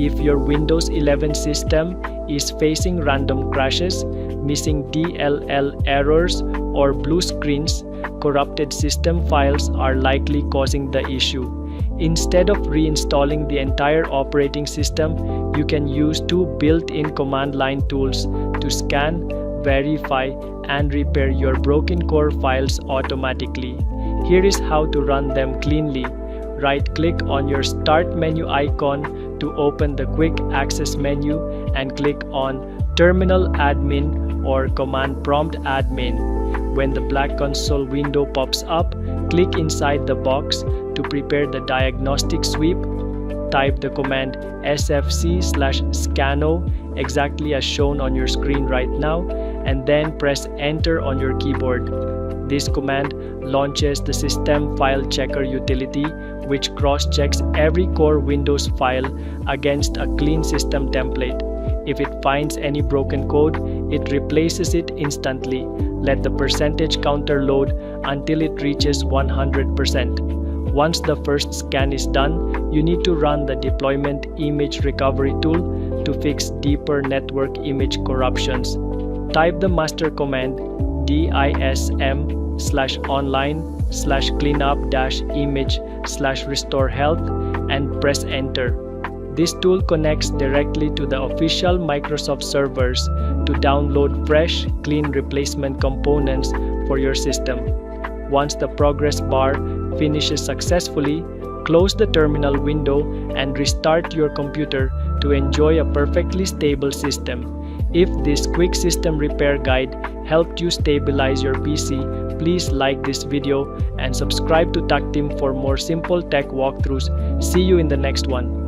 if your Windows 11 system is facing random crashes, missing DLL errors, or blue screens, corrupted system files are likely causing the issue. Instead of reinstalling the entire operating system, you can use two built-in command line tools to scan, verify, and repair your broken core files automatically. Here is how to run them cleanly. Right-click on your Start menu icon to open the Quick Access menu and click on Terminal Admin or Command Prompt Admin. When the black console window pops up, click inside the box to prepare the diagnostic sweep. Type the command SFC/scannow exactly as shown on your screen right now, and then press Enter on your keyboard. This command launches the System File Checker utility, which cross-checks every core Windows file against a clean system template. If it finds any broken code, it replaces it instantly. Let the percentage counter load until it reaches 100%. Once the first scan is done, you need to run the Deployment Image Recovery tool to fix deeper network image corruptions. Type the master command DISM/online/cleanup-image/RestoreHealth and press Enter. This tool connects directly to the official Microsoft servers to download fresh, clean replacement components for your system. Once the progress bar finishes successfully, close the terminal window and restart your computer to enjoy a perfectly stable system. If this quick system repair guide helped you stabilize your PC, please like this video and subscribe to Tactim for more simple tech walkthroughs. See you in the next one.